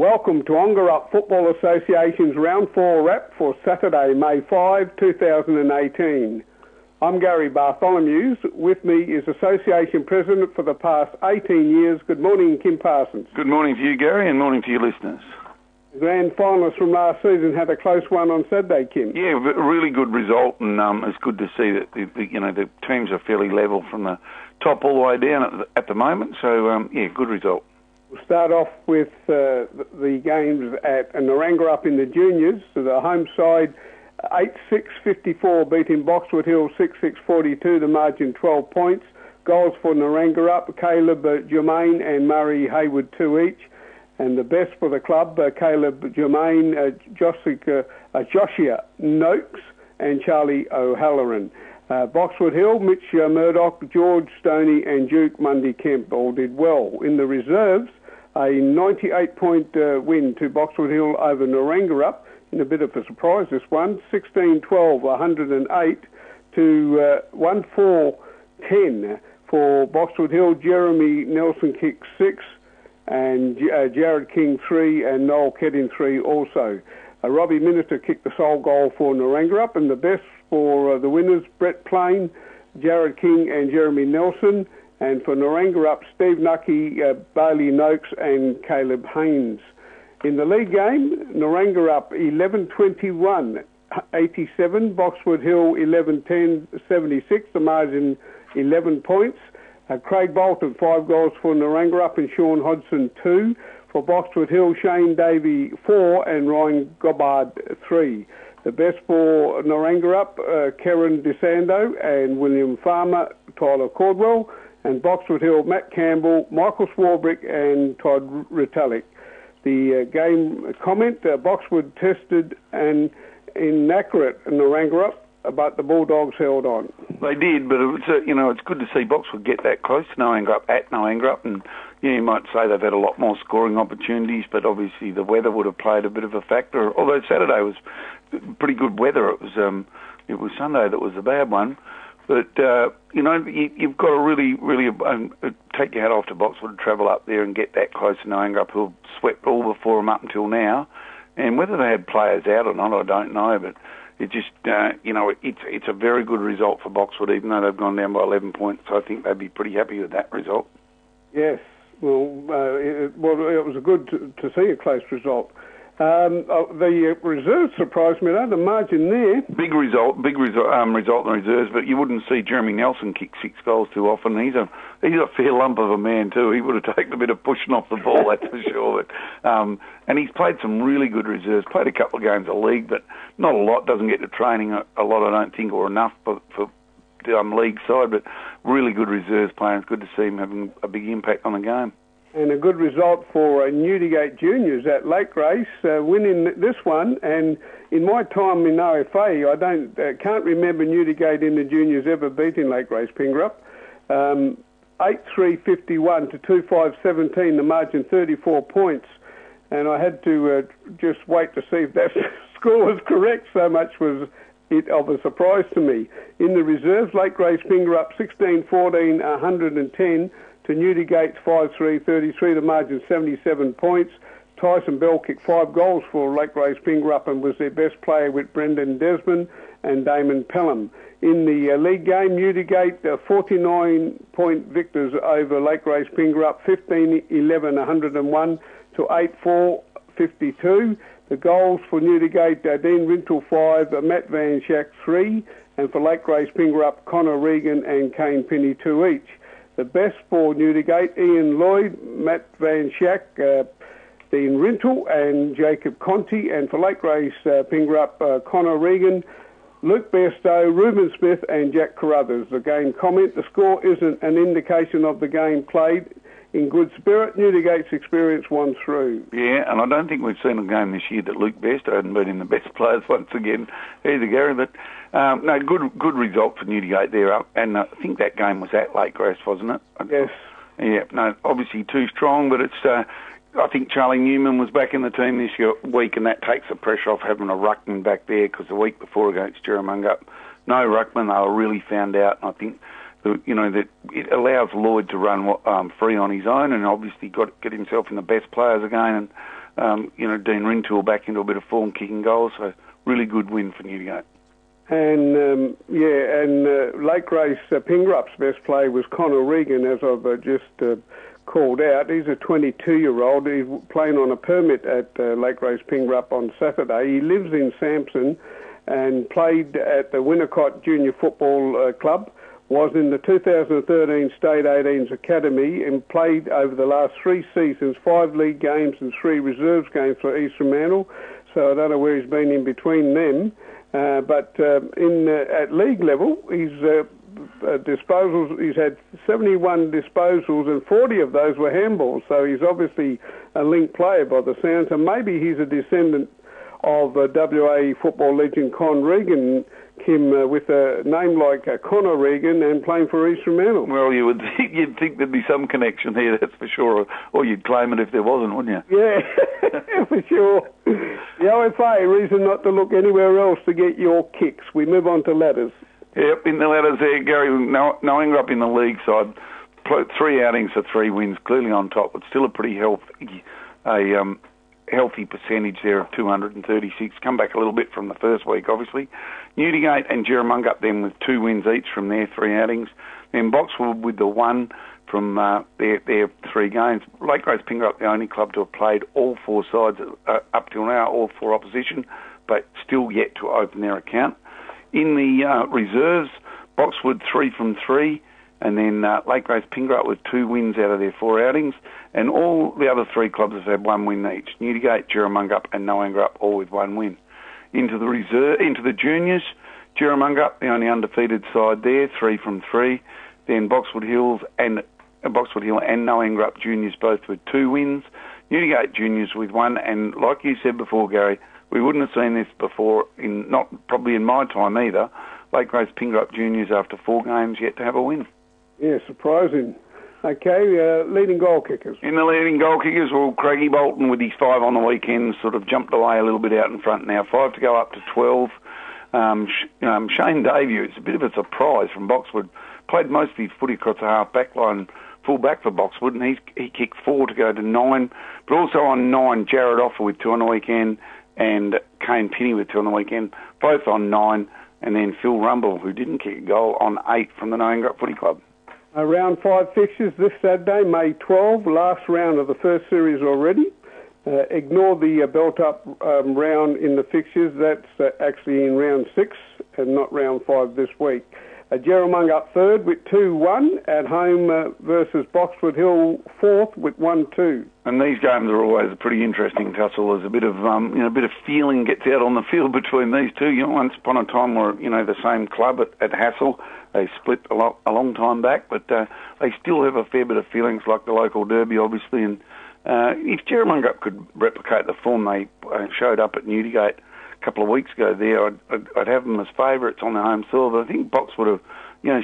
Welcome to Ongerup Football Association's Round 4 wrap for Saturday, May 5, 2018. I'm Gary Bartholomews. With me is Association President for the past 18 years. Good morning, Kim Parsons. Good morning to you, Gary, and morning to your listeners. The grand finalists from last season had a close one on Saturday, Kim. Yeah, a really good result, and it's good to see that the teams are fairly level from the top all the way down at the moment. So, good result. We'll start off with the games at Ongerup in the juniors. So the home side 8-6-54 beating Boxwood Hill 6-6-42, the margin 12 points. Goals for Ongerup, Caleb Germain and Murray Hayward 2 each. And the best for the club, Caleb Germain, Joshua Noakes and Charlie O'Halloran. Boxwood Hill, Mitch Murdoch, George Stoney and Duke Mundy Kemp all did well. In the reserves, a 98-point win to Boxwood Hill over Ongerup. In a bit of a surprise, this one, 16-12, 108 to 1-4-10 for Boxwood Hill. Jeremy Nelson kicked 6 and Jared King 3 and Noel Kedding 3 also. Robbie Minister kicked the sole goal for Ongerup, and the best for the winners, Brett Plain, Jared King and Jeremy Nelson, and for Ongerup, Steve Nucky, Bailey Noakes and Caleb Haynes. In the league game, Ongerup 11-21, 87, Boxwood Hill 11-10, 76, the margin 11 points. Craig Bolton, 5 goals for Ongerup and Sean Hodgson 2. For Boxwood Hill, Shane Davey 4 and Ryan Gobbard 3. The best for Ongerup, Karen DeSando and William Farmer, Tyler Caldwell. And Boxwood Hill, Matt Campbell, Michael Swarbrick and Todd Ritalik. The game comment, Boxwood tested and inaccurate in Ongerup, but the Bulldogs held on. They did, but it's good to see Boxwood get that close to Ongerup, and you might say they've had a lot more scoring opportunities, but obviously the weather would have played a bit of a factor. Although Saturday was pretty good weather, it was Sunday that was the bad one. But you've got to really take your hat off to Boxwood to travel up there and get that close to Ongerup, who've swept all before them up until now. And whether they had players out or not, I don't know, but it just, it's a very good result for Boxwood, even though they've gone down by 11 points. So I think they'd be pretty happy with that result. Yes, it was good to see a close result. The reserves surprised me, though, the margin there. Big result in the reserves, but you wouldn't see Jeremy Nelson kick 6 goals too often. He's a fair lump of a man too. He would have taken a bit of pushing off the ball, that's for sure. But, and he's played some really good reserves, played a couple of games of league, but not a lot, doesn't get to training a lot, I don't think, or enough for the league side, but really good reserves playing. It's good to see him having a big impact on the game. And a good result for Newdigate Juniors at Lake Race, winning this one. And in my time in OFA, I can't remember Newdigate in the juniors ever beating Lake Race Pingerup. 8-3-51 to 2-5-17, the margin 34 points. And I had to just wait to see if that score was correct. So much was it of a surprise to me. In the reserves, Lake Race Pingerup 16-14, 110. To Newdigate's 5-3-33, the margin 77 points. Tyson Bell kicked 5 goals for Lake Race Pingerup and was their best player with Brendan Desmond and Damon Pelham. In the league game, Newdigate 49-point victors over Lake Race Pingerup, 15-11, 101 to 8-4-52. The goals for Newdigate, Dean Rintle 5, Matt Van Schack 3, and for Lake Race Pingerup, Connor Regan and Kane Penny 2 each. The best for Newdigate, Ian Lloyd, Matt Van Schack, Dean Rintle and Jacob Conti, and for Lake Race Pingerup, Connor Regan, Luke Bairstow, Reuben Smith and Jack Carruthers. The game comment, the score isn't an indication of the game played in good spirit. Newdigate's experience won through. Yeah, and I don't think we've seen a game this year that Luke Bairstow hadn't been in the best players once again either, Gary, but no, good result for Newdigate there, and I think that game was at Lake Grace, wasn't it? Yes. Yeah, no, obviously too strong, but it's. I think Charlie Newman was back in the team this week, and that takes the pressure off having a ruckman back there, because the week before against Jerramungup, no ruckman, they were really found out, and I think that it allows Lloyd to run free on his own, and obviously get himself in the best players again. Dean Rintoul back into a bit of form, kicking goals. So really good win for Newdigate. And Lake Race Pingrup's best player was Connor Regan, as I've just called out. He's a 22-year-old. He's playing on a permit at Lake Race Pingrup on Saturday. He lives in Sampson and played at the Winnicott Junior Football Club, was in the 2013 State 18s Academy and played over the last 3 seasons, 5 league games and 3 reserves games for East Fremantle. So I don't know where he's been in between them. But at league level, he's disposals. He's had 71 disposals, and 40 of those were handballs. So he's obviously a linked player by the sounds. And maybe he's a descendant of WA football legend Con Regan, Kim, with a name like Connor Regan and playing for East Fremantle. Well, you'd think there'd be some connection here, that's for sure. Or you'd claim it if there wasn't, wouldn't you? Yeah, for sure. The OFA, reason not to look anywhere else to get your kicks. We move on to ladders. Yep, in the ladders there, Gary, Ongerup in the league side, 3 outings for 3 wins, clearly on top, but still a pretty healthy percentage there of 236. Come back a little bit from the first week, obviously. Newdigate and Jerramungup then with 2 wins each from their 3 outings. Then Boxwood with the 1 from their 3 games. Lake Race Pingrup's the only club to have played all 4 sides up till now, all 4 opposition, but still yet to open their account. In the reserves, Boxwood 3 from 3, and then Lake Race Pingrup with 2 wins out of their 4 outings, and all the other 3 clubs have had 1 win each. Newdigate, Jerramungup and Ongerup all with 1 win. Into the juniors, Jerramungup, the only undefeated side there, 3 from 3. Then Boxwood Hill and Ongerup juniors both with 2 wins. Newdigate juniors with 1, and like you said before, Gary, we wouldn't have seen this before, not probably in my time either. Lake Race Pingrup juniors after 4 games yet to have a win. Yeah, surprising. Okay, leading goal kickers. In the leading goal kickers, well, Craigie Bolton with his 5 on the weekend sort of jumped away a little bit out in front now. 5 to go up to 12. Shane Davies, it's a bit of a surprise from Boxwood. Played most of his footy across the half-back line, full back for Boxwood, and he kicked 4 to go to 9. But also on 9, Jared Offer with 2 on the weekend, and Kane Pinney with 2 on the weekend, both on 9, and then Phil Rumble, who didn't kick a goal, on 8 from the Ongerup Footy Club. Round 5 fixtures this Saturday, May 12, last round of the first series already. Ignore the belt-up round in the fixtures. That's actually in round 6 and not round 5 this week. Jerramungup third with 2-1 at home versus Boxwood Hill fourth with 1-2. And these games are always a pretty interesting tussle. There's a bit of a bit of feeling gets out on the field between these two. Once upon a time were the same club at Hassel. They split a long time back, but they still have a fair bit of feelings, like the local derby, obviously. And if Jerramungup could replicate the form they showed up at Newdigate a couple of weeks ago there, I'd have them as favourites on their home soil. But I think Box would have,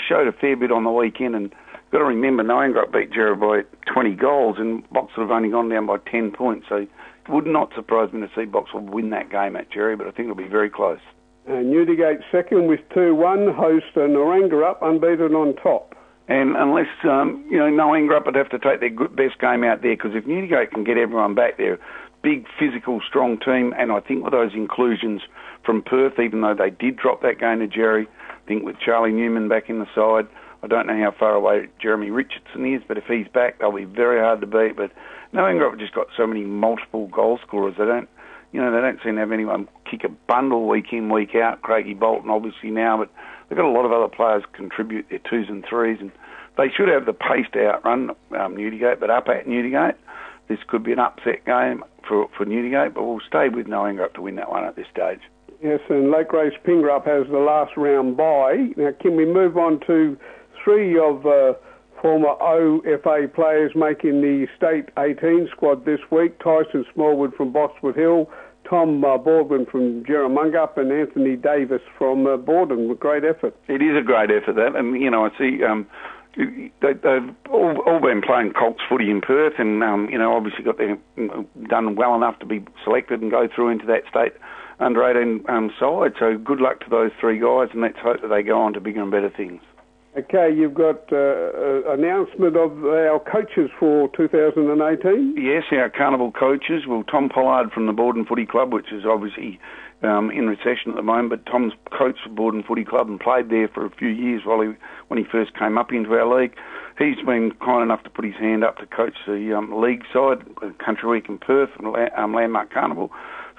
showed a fair bit on the weekend. And got to remember, Ongerup beat Jerra by 20 goals, and Box would have only gone down by 10 points. So it would not surprise me to see Box would win that game at Jerry, but I think it'll be very close. Newdigate second with 2-1, host Ongerup unbeaten on top. And unless, Ongerup would have to take their best game out there, because if Newdigate can get everyone back there, big, physical, strong team, and I think with those inclusions from Perth, even though they did drop that game to Jerry, I think with Charlie Newman back in the side, I don't know how far away Jeremy Richardson is, but if he's back, they'll be very hard to beat. But Ongerup have just got so many multiple goal scorers. They don't seem to have anyone kick a bundle week in, week out. Craigie Bolton obviously now, but they've got a lot of other players contribute their 2s and 3s, and they should have the pace to outrun Newdigate. But up at Newdigate, this could be an upset game for Newdigate, but we'll stay with Ongerup to win that one at this stage. Yes, and Lake Race Pingrup has the last round bye. Now, can we move on to 3 of former OFA players making the State 18 squad this week? Tyson Smallwood from Boxwood Hill, Tom Baldwin from Jerramungup, and Anthony Davis from Borden. Great effort. It is a great effort, that. And, I see they've all been playing Colts footy in Perth, and, obviously done well enough to be selected and go through into that State under-18 side. So good luck to those 3 guys, and let's hope that they go on to bigger and better things. Okay, you've got announcement of our coaches for 2018? Yes, our carnival coaches. Well, Tom Pollard from the Borden Footy Club, which is obviously in recession at the moment, but Tom's coached the Borden Footy Club and played there for a few years when he first came up into our league. He's been kind enough to put his hand up to coach the league side, Country Week in Perth and Landmark Carnival.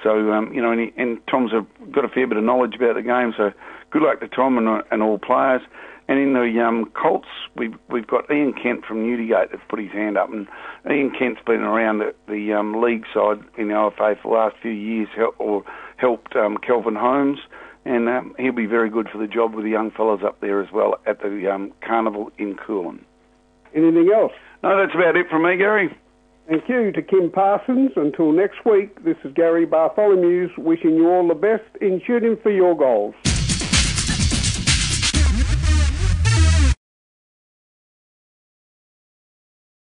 So, and Tom's got a fair bit of knowledge about the game, so good luck to Tom and all players. And in the Colts, we've got Ian Kent from Newdigate that's put his hand up, and Ian Kent's been around the league side in the OFA for the last few years, helped Kelvin Holmes, and he'll be very good for the job with the young fellas up there as well at the Carnival in Coolin. Anything else? No, that's about it from me, Gary. Thank you to Kim Parsons. Until next week, this is Gary Bartholomew wishing you all the best in shooting for your goals.